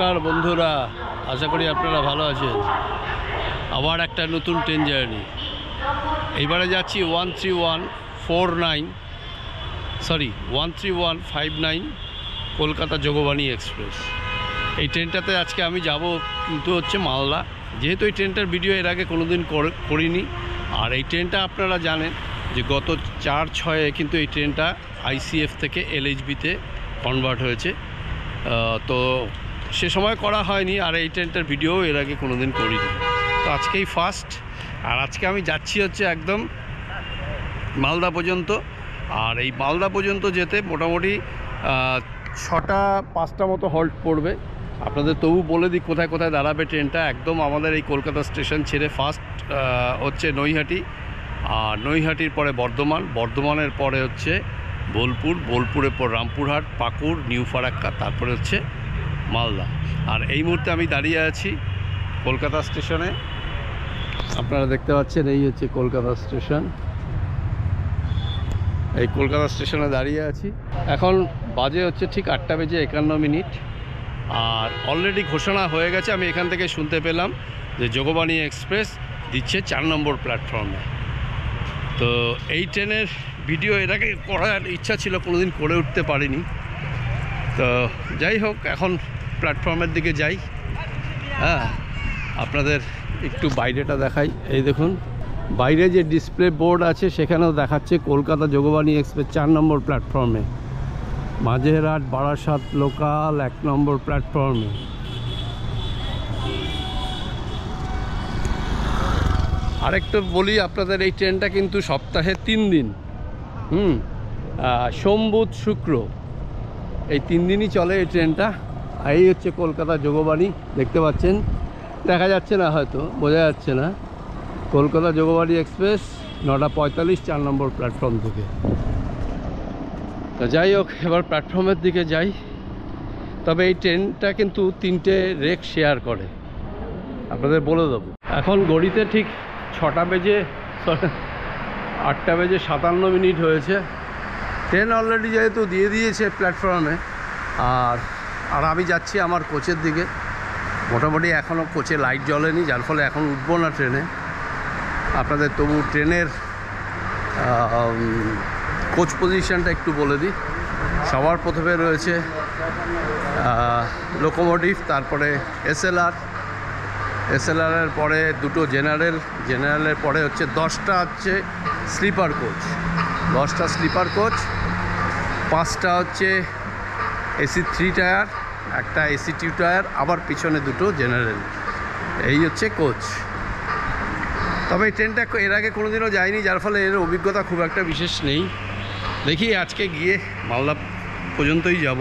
নমস্কার বন্ধুরা, আশা করি আপনারা ভালো আছেন। আবার একটা নতুন ট্রেন জার্নি। এইবারে যাচ্ছি 13159 কলকাতা যোগবাণী এক্সপ্রেস। এই ট্রেনটাতে আজকে আমি যাব, কিন্তু হচ্ছে মালদা। যেহেতু এই ট্রেনটার ভিডিও এর আগে কোনোদিন করিনি, আর এই ট্রেনটা আপনারা জানেন যে গত 4/6 কিন্তু এই ট্রেনটা আইসিএফ থেকে এলএইচবিতে কনভার্ট হয়েছে। তো সে সময় করা হয়নি, আর এই ট্রেনটার ভিডিও এর আগে কোনোদিন করিনি। তো আজকেই ফার্স্ট। আর আজকে আমি যাচ্ছি হচ্ছে একদম মালদা পর্যন্ত। আর এই মালদা পর্যন্ত যেতে মোটামুটি 6টা-5টা মতো হল্ট পড়বে। আপনাদের তবু বলে দিই কোথায় কোথায় দাঁড়াবে ট্রেনটা। একদম আমাদের এই কলকাতা স্টেশন ছেড়ে ফার্স্ট হচ্ছে নৈহাটি, আর নৈহাটির পরে বর্ধমান, বর্ধমানের পরে হচ্ছে বোলপুর, বোলপুরের পর রামপুরহাট, পাকুড়, নিউ ফারাক্কা, তারপরে হচ্ছে মালদা। আর এই মুহূর্তে আমি দাঁড়িয়ে আছি কলকাতা স্টেশনে। আপনারা দেখতে পাচ্ছেন এই হচ্ছে কলকাতা স্টেশন। এই কলকাতা স্টেশনে দাঁড়িয়ে আছি। এখন বাজে হচ্ছে ঠিক 8:51। আর অলরেডি ঘোষণা হয়ে গেছে, আমি এখান থেকে শুনতে পেলাম যে যোগবাণী এক্সপ্রেস দিচ্ছে 4 নম্বর প্ল্যাটফর্মে। তো এই ট্রেনের ভিডিও এর আগে করার ইচ্ছা ছিল, কোনোদিন করে উঠতে পারিনি। তো যাই হোক, এখন প্ল্যাটফর্মের দিকে যাই। হ্যাঁ, আপনাদের একটু বাইরেটা দেখাই। এই দেখুন, বাইরে যে ডিসপ্লে বোর্ড আছে সেখানেও দেখাচ্ছে কলকাতা যোগবাণী এক্সপ্রেস 4 নম্বর প্ল্যাটফর্মে, মাঝেরহাট বারাসাত লোকাল 1 নম্বর প্ল্যাটফর্মে। আরেকটু বলি আপনাদের, এই ট্রেনটা কিন্তু সপ্তাহে 3 দিন, সোম বুধ শুক্র, এই 3 দিনই চলে এই ট্রেনটা। এই হচ্ছে কলকাতা যোগবাণী, দেখতে পাচ্ছেন, দেখা যাচ্ছে না হয়তো, বোঝা যাচ্ছে না। কলকাতা যোগবাণী এক্সপ্রেস 9:45 4 নম্বর প্ল্যাটফর্ম থেকে। তো যাই হোক, এবার প্ল্যাটফর্মের দিকে যাই। তবে এই ট্রেনটা কিন্তু 3টে রেক শেয়ার করে, আপনাদের বলে দেবো। এখন ঘড়িতে ঠিক 8:57 হয়েছে। ট্রেন অলরেডি যেহেতু দিয়ে দিয়েছে প্ল্যাটফর্মে, আর আমি যাচ্ছি আমার কোচের দিকে। মোটামুটি এখনও কোচে লাইট জ্বলেনি, যার ফলে এখন উঠবো না ট্রেনে। আপনাদের তবু ট্রেনের কোচ পজিশনটা একটু বলে দিই। সবার প্রথমে রয়েছে লোকোমোটিভ, তারপরে এসএলআরের পরে 2টো জেনারেলের পরে হচ্ছে 10টা হচ্ছে স্লিপার কোচ, 10টা স্লিপার কোচ, 5টা হচ্ছে এসি 3 টায়ার, একটা এসি 2 টায়ার, আবার পিছনে 2টো জেনারেল। এই হচ্ছে কোচ। তবে এই ট্রেনটা এর আগে কোনোদিনও যায়নি, যার ফলে এর অভিজ্ঞতা খুব একটা বিশেষ নেই। দেখি আজকে গিয়ে মালদা পর্যন্তই যাব।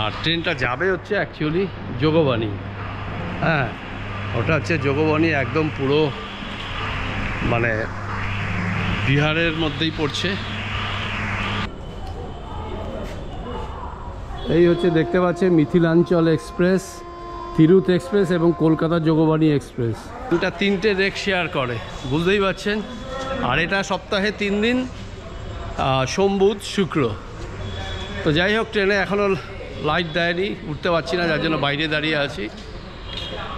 আর ট্রেনটা যাবে হচ্ছে অ্যাকচুয়ালি যোগবাণী। হ্যাঁ, ওটা হচ্ছে যোগবাণী, একদম পুরো মানে বিহারের মধ্যেই পড়ছে। এই হচ্ছে দেখতে পাচ্ছেন মিথিলাঞ্চল এক্সপ্রেস, তিরুত এক্সপ্রেস এবং কলকাতা যোগবাণী এক্সপ্রেস। এটা 3টে রেক শেয়ার করে, বুঝতেই পারছেন। আর এটা সপ্তাহে 3 দিন, সোম বুধ শুক্র। তো যাই হোক, ট্রেনে এখনও লাইট দেয়নি, উঠতে পারছি না, যার জন্য বাইরে দাঁড়িয়ে আছি।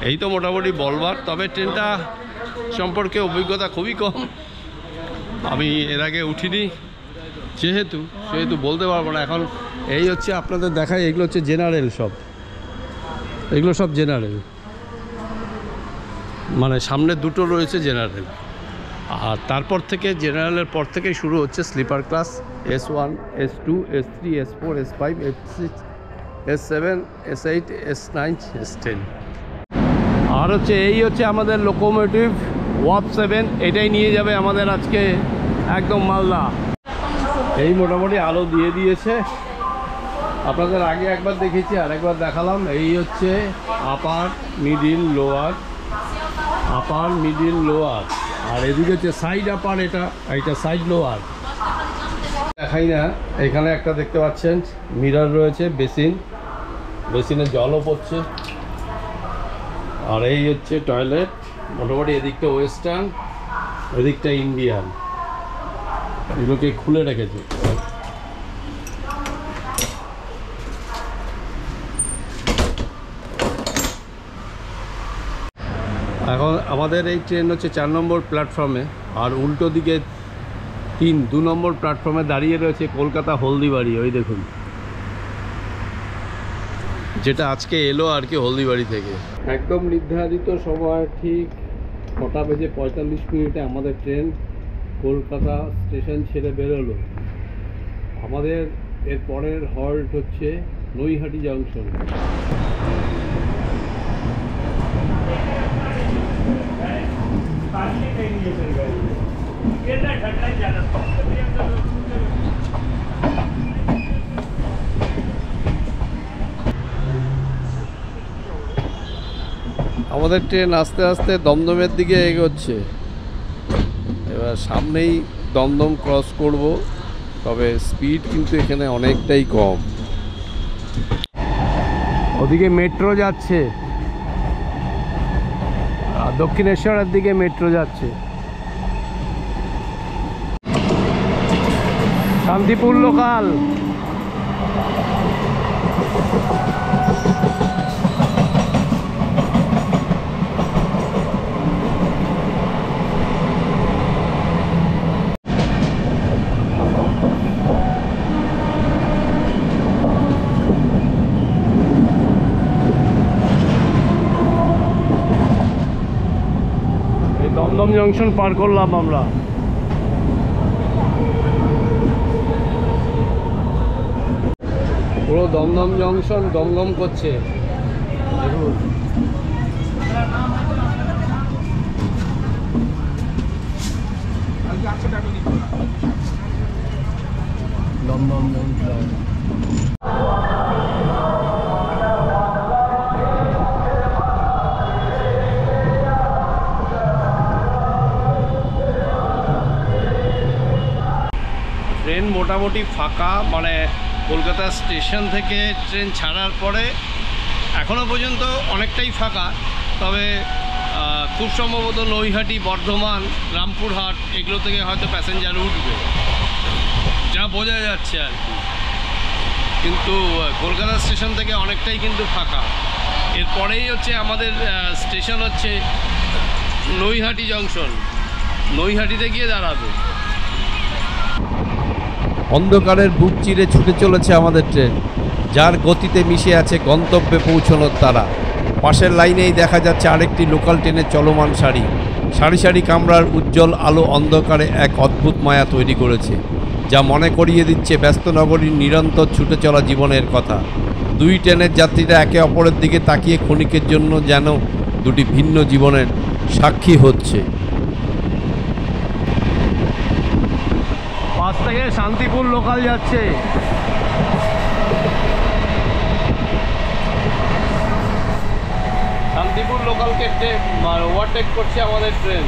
এই তো মোটামুটি বলবার। তবে ট্রেনটা সম্পর্কে অভিজ্ঞতা খুবই কম, আমি এর আগে উঠিনি যেহেতু বলতে পারবো না। এখন এই হচ্ছে আপনাদের দেখায়, এগুলো হচ্ছে জেনারেল, এগুলো সব জেনারেল, মানে সামনে 2টো রয়েছে জেনারেল। আর তারপর থেকে জেনারেলের পর থেকেই শুরু হচ্ছে sleeper class, S1, S2, S3, S4, S5, S6, S7, S8, S9, S10। আর হচ্ছে এই হচ্ছে আমাদের লোকোমোটিভ ওয়াপ 7, এটাই নিয়ে যাবে আমাদের আজকে একদম মালদা। এই মোটামুটি আলো দিয়ে দিয়েছে, আপনাদের আগে একবার দেখেছি, আরেকবার দেখালাম। এই হচ্ছে আপার, মিডিল, লোয়ার, আর এদিকে হচ্ছে সাইড আপার, এটা সাইড লোয়ার। দেখাই না, এখানে একটা দেখতে পাচ্ছেন মিরর রয়েছে, বেসিনে জলও পড়ছে। আর এই হচ্ছে টয়লেট। মোটামুটি এদিকটা ওয়েস্টার্ন, এদিকটা ইন্ডিয়ান, এগুলোকে খুলে রেখেছে। এখন আমাদের এই ট্রেন হচ্ছে 4 নম্বর প্ল্যাটফর্মে, আর উল্টো দিকে 2 নম্বর প্ল্যাটফর্মে দাঁড়িয়ে রয়েছে কলকাতা হলদিবাড়ি। ওই দেখুন, যেটা আজকে এলো আর কি হলদিবাড়ি থেকে। একদম নির্ধারিত সময় ঠিক 9:45 আমাদের ট্রেন কলকাতা স্টেশন ছেড়ে বেরোলো। আমাদের এর পরের হল্ট হচ্ছে নৈহাটি জংশন। আমাদের ট্রেন আস্তে আস্তে দমদমের দিকে এগোচ্ছে। এবার সামনেই দমদম ক্রস করব, তবে স্পিড কিন্তু এখানে অনেকটাই কম। ওদিকে মেট্রো যাচ্ছে, আর দক্ষিণেশ্বরের দিকে মেট্রো যাচ্ছে। শান্তিপুর লোকাল। দমদম জংশন পার করলাম আমরা। পুরো দমদম জংশন দমদম করছে দেখুন। দমদম জংশন। ট্রেন মোটামুটি ফাঁকা, মানে কলকাতা স্টেশন থেকে ট্রেন ছাড়ার পরে এখনও পর্যন্ত অনেকটাই ফাঁকা। তবে খুব সম্ভবত নৈহাটি, বর্ধমান, রামপুরহাট এগুলো থেকে হয়তো প্যাসেঞ্জার উঠবে, যা বোঝা যাচ্ছে আর কি। কিন্তু কলকাতা স্টেশন থেকে অনেকটাই কিন্তু ফাঁকা। এরপরেই হচ্ছে আমাদের স্টেশন হচ্ছে নৈহাটি জংশন, নৈহাটিতে গিয়ে দাঁড়াবে। অন্ধকারের বুক চিরে ছুটে চলেছে আমাদের ট্রেন, যার গতিতে মিশে আছে গন্তব্যে পৌঁছানোর তারা। পাশের লাইনেই দেখা যাচ্ছে আরেকটি লোকাল ট্রেনের চলমান সারি। সারি সারি কামরার উজ্জ্বল আলো অন্ধকারে এক অদ্ভুত মায়া তৈরি করেছে, যা মনে করিয়ে দিচ্ছে ব্যস্ত নগরীর নিরন্তর ছুটে চলা জীবনের কথা। দুই ট্রেনের যাত্রীরা একে অপরের দিকে তাকিয়ে ক্ষণিকের জন্য যেন দুটি ভিন্ন জীবনের সাক্ষী হচ্ছে। পাশ থেকে শান্তিপুর লোকাল যাচ্ছে। শান্তিপুর লোকালকে ওভারটেক করছে আমাদের ট্রেন।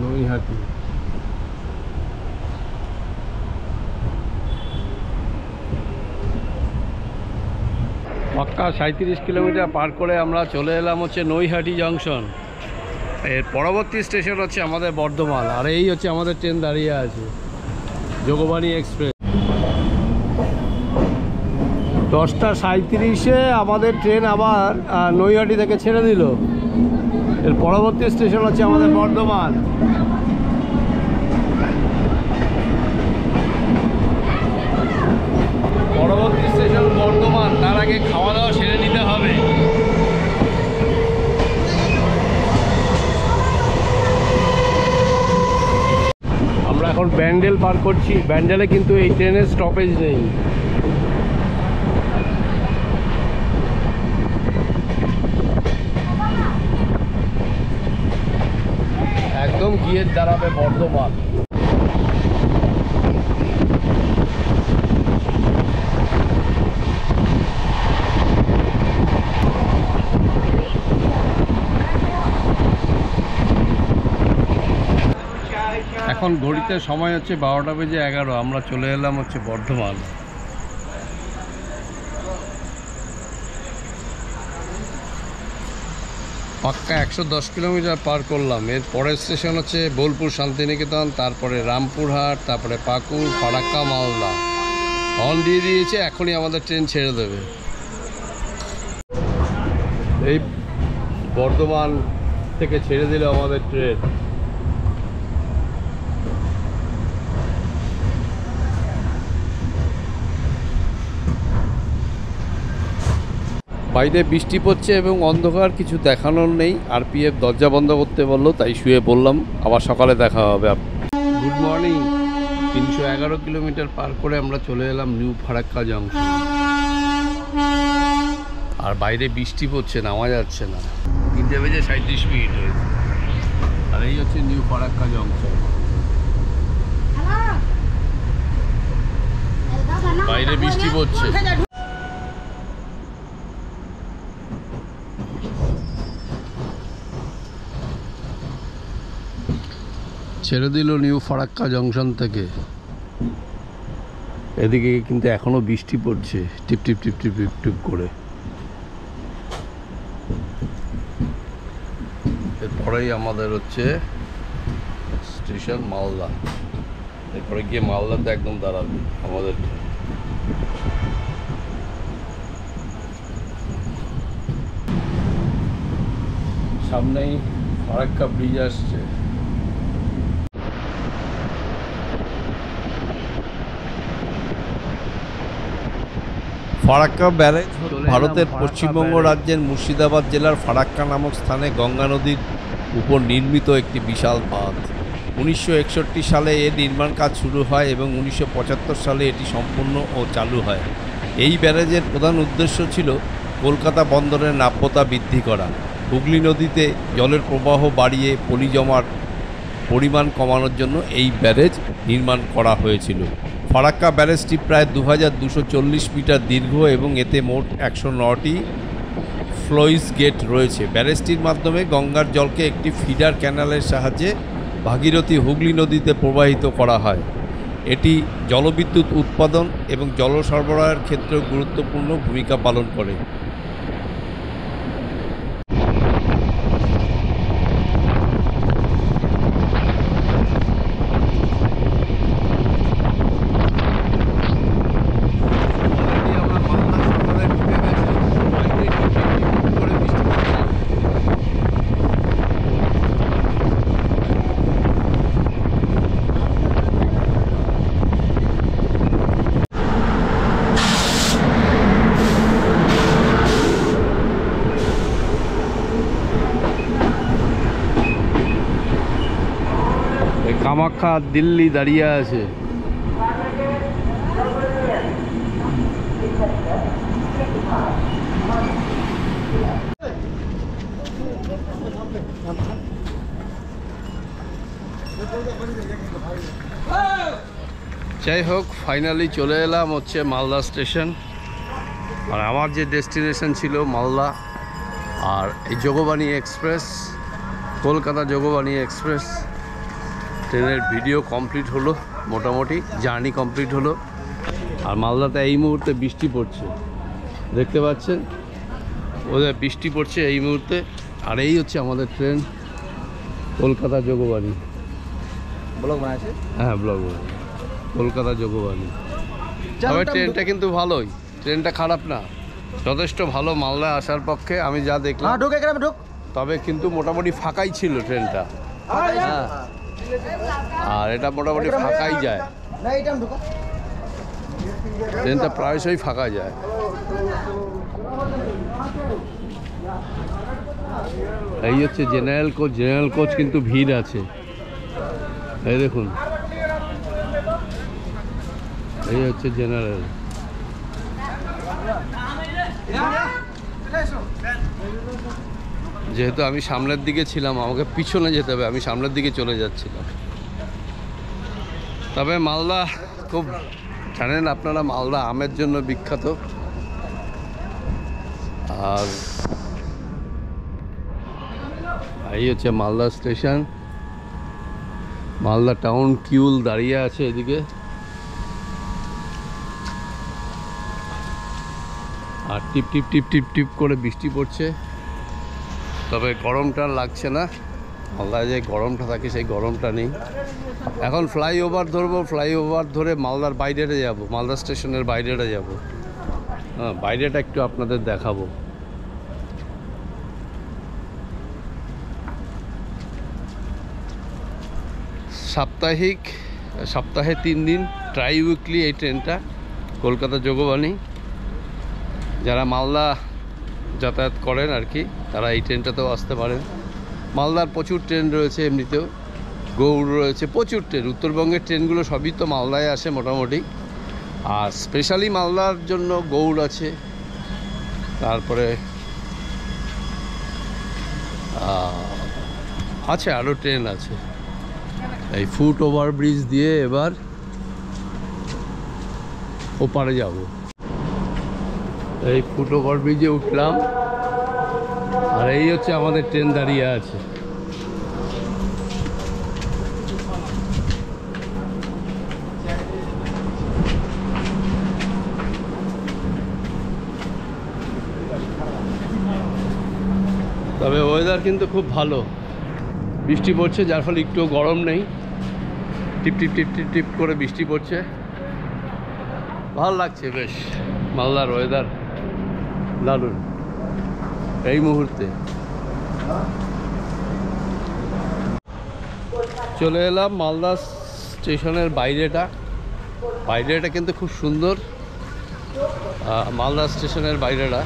নৈহাটি পাক্কা 37 কিলোমিটার পার করে আমরা চলে এলাম হচ্ছে নৈহাটি জংশন। এর পরবর্তী স্টেশন হচ্ছে আমাদের বর্ধমান, আর এই হচ্ছে আমাদের ট্রেন দাঁড়িয়ে আছে যোগবাণী এক্সপ্রেস। 10:37-এ আমাদের ট্রেন আবার নৈহাটি থেকে ছেড়ে দিল। এর পরবর্তী স্টেশন হচ্ছে আমাদের বর্ধমান। পরবর্তী স্টেশন বর্ধমান, তার আগে খাওয়া দাওয়া সেরে নিতে হবে। আমরা এখন ব্যান্ডেল পার করছি। ব্যান্ডেলে কিন্তু এই ট্রেনের স্টপেজ নেই। একদম গিয়ে দাঁড়াবে বর্ধমান। এখন ঘড়িতে সময় হচ্ছে 12:11। আমরা চলে এলাম হচ্ছে বর্ধমান। পাক্কা 110 কিলোমিটার পার করলাম। এর পরের স্টেশন হচ্ছে বোলপুর শান্তিনিকেতন, তারপরে রামপুরহাট, তারপরে পাকুড়, ফারাক্কা, মালদা। হর্ন দিয়ে দিয়েছে, এখনই আমাদের ট্রেন ছেড়ে দেবে। এই বর্ধমান থেকে ছেড়ে দিল আমাদের ট্রেন। বাইরে বৃষ্টি পড়ছে এবং অন্ধকার, কিছু দেখানোর নেই। আরপিএফ দরজা বন্ধ করতে বললো, তাই শুয়ে পড়লাম। আবার সকালে দেখা হবে। Good morning. 311 কিলোমিটার পার করে আমরা চলে এলাম নিউ ফারাক্কা জংশন। আর বাইরে বৃষ্টি পড়ছে, নামা যাচ্ছে না। 3:37 হয়েছে। আর এই হচ্ছে নিউ ফারাক্কা জংশন। বাইরে বৃষ্টি পড়ছে। ছেড়ে দিল নিউ ফারাক্কা জংশন থেকে। এদিকে কিন্তু এখনো বৃষ্টি পড়ছে, টিপ টিপ টিপ টিপ টিপ টিপ করে। এরপরেই আমাদের হচ্ছে স্টেশন মালদা। এরপরে গিয়ে মালদাতে একদম দাঁড়াবে আমাদের। সামনেই ফারাক্কা ব্রিজ আসছে। ফারাক্কা ব্যারেজ ভারতের পশ্চিমবঙ্গ রাজ্যের মুর্শিদাবাদ জেলার ফারাক্কা নামক স্থানে গঙ্গা নদীর উপর নির্মিত একটি বিশাল বাঁধ। 1961 সালে এর নির্মাণ কাজ শুরু হয় এবং 1975 সালে এটি সম্পূর্ণ ও চালু হয়। এই ব্যারেজের প্রধান উদ্দেশ্য ছিল কলকাতা বন্দরের নাব্যতা বৃদ্ধি করা। হুগলি নদীতে জলের প্রবাহ বাড়িয়ে পলি জমার পরিমাণ কমানোর জন্য এই ব্যারেজ নির্মাণ করা হয়েছিল। ফারাক্কা ব্যারেজটি প্রায় 2240 মিটার দীর্ঘ এবং এতে মোট 109টি স্লুইস গেট রয়েছে। ব্যারেজটির মাধ্যমে গঙ্গার জলকে একটি ফিডার ক্যানালের সাহায্যে ভাগীরথী হুগলি নদীতে প্রবাহিত করা হয়। এটি জলবিদ্যুৎ উৎপাদন এবং জল সরবরাহের ক্ষেত্রে গুরুত্বপূর্ণ ভূমিকা পালন করে। কামাখ্যা দিল্লি দাঁড়িয়ে আছে। যাই হোক, ফাইনালি চলে এলাম হচ্ছে মালদা স্টেশন। আর আমার যে ডেস্টিনেশন ছিল মালদা, আর এই যোগবাণী এক্সপ্রেস, কলকাতা যোগবাণী এক্সপ্রেস ট্রেনের ভিডিও কমপ্লিট হলো, মোটামুটি জার্নি কমপ্লিট হলো। আর মালদাতে এই মুহূর্তে বৃষ্টি পড়ছে, দেখতে পাচ্ছেন ওদের বৃষ্টি পড়ছে এই মুহূর্তে। আর এই হচ্ছে আমাদের ট্রেন কলকাতা যোগবাণী। ব্লগ বানাচ্ছে? হ্যাঁ, ব্লগ বানাচ্ছে কলকাতা যোগবাণী। তবে ট্রেনটা কিন্তু ভালোই, ট্রেনটা খারাপ না, যথেষ্ট ভালো মালদা আসার পক্ষে আমি যা দেখলাম। তবে কিন্তু মোটামুটি ফাঁকাই ছিল ট্রেনটা। হ্যাঁ, আর এটা মোটামুটি ফাঁকাই যায়, ট্রেনটা প্রায়শই ফাঁকা যায়। এই হচ্ছে জেনারেল কোচ। জেনারেল কোচ কিন্তু ভিড় আছে, এই দেখুন, এই হচ্ছে জেনারেল। যেহেতু আমি সামনের দিকে ছিলাম, আমাকে পিছনে যেতে হবে, আমি সামনের দিকে চলে যাচ্ছিলাম। তবে মালদা খুব, জানেন আপনারা, মালদা আমের জন্য বিখ্যাত। আর এই হচ্ছে মালদা স্টেশন। মালদা টাউন কিউল দাঁড়িয়ে আছে এদিকে। আর টিপ টিপ টিপ টিপ টিপ করে বৃষ্টি পড়ছে। তবে গরমটা লাগছে না, মালদায় যে গরমটা থাকে সেই গরমটা নেই। এখন ফ্লাইওভার ধরবো, ফ্লাইওভার ধরে মালদার বাইরেটা যাব, মালদা স্টেশনের বাইরেটা যাব। হ্যাঁ, বাইরেটা একটু আপনাদের দেখাবো। সপ্তাহে 3 দিন ট্রাই উইকলি এই ট্রেনটা, কলকাতা যোগবাণী। যারা মালদা যাতায়াত করেন আর কি, তারা এই ট্রেনটাতেও আসতে পারেন। মালদার প্রচুর ট্রেন রয়েছে, এমনিতেও গৌড় রয়েছে, প্রচুর ট্রেন। উত্তরবঙ্গের ট্রেনগুলো সবই তো মালদায় আসে মোটামুটি, আর স্পেশালি মালদার জন্য গৌড় আছে। তারপরে আছে আরও ট্রেন আছে। এই ফুট ওভারব্রিজ দিয়ে এবার ওপারে যাব। এই ফুট ওভারব্রিজে উঠলাম, আর এই হচ্ছে আমাদের ট্রেন দাঁড়িয়ে আছে। তবে ওয়েদার কিন্তু খুব ভালো, বৃষ্টি পড়ছে, যার ফলে একটুও গরম নেই। টিপ টিপ টিপ টিপ টিপ করে বৃষ্টি পড়ছে, ভালো লাগছে বেশ। মালদার ওয়েদার দারুণ এই মুহূর্তে। চলে এলাম মালদা স্টেশনের বাইরেটা কিন্তু খুব সুন্দর, মালদা স্টেশনের বাইরেটা।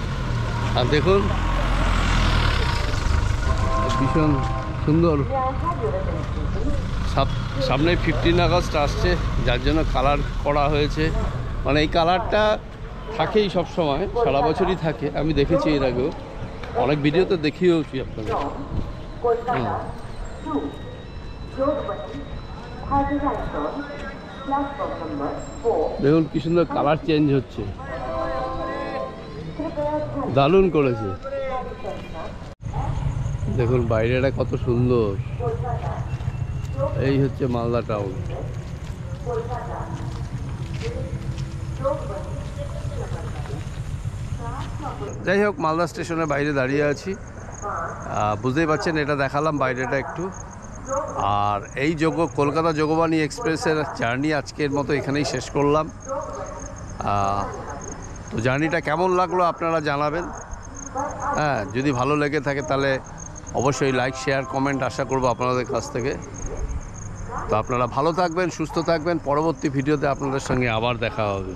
আর দেখুন ভীষণ সুন্দর। সামনে 15 আগস্ট আসছে, যার জন্য কালার করা হয়েছে। মানে এই কালারটা থাকেই সব সময়, সারা বছরই থাকে। আমি দেখেছি এর আগেও, অনেক ভিডিওতে দেখিয়েওছি আপনাদের। দেখুন কি সুন্দর কালার চেঞ্জ হচ্ছে, দারুণ করেছে। দেখুন বাইরেটা কত সুন্দর। এই হচ্ছে মালদা টাউন। যাই হোক, মালদা স্টেশনের বাইরে দাঁড়িয়ে আছি, বুঝতেই পারছেন, এটা দেখালাম বাইরেটা একটু। আর এই কলকাতা যোগবাণী এক্সপ্রেসের জার্নি আজকের মতো এখানেই শেষ করলাম। তো জার্নিটা কেমন লাগলো আপনারা জানাবেন। হ্যাঁ, যদি ভালো লেগে থাকে তাহলে অবশ্যই লাইক, শেয়ার, কমেন্ট আশা করব আপনাদের কাছ থেকে। তো আপনারা ভালো থাকবেন, সুস্থ থাকবেন। পরবর্তী ভিডিওতে আপনাদের সঙ্গে আবার দেখা হবে।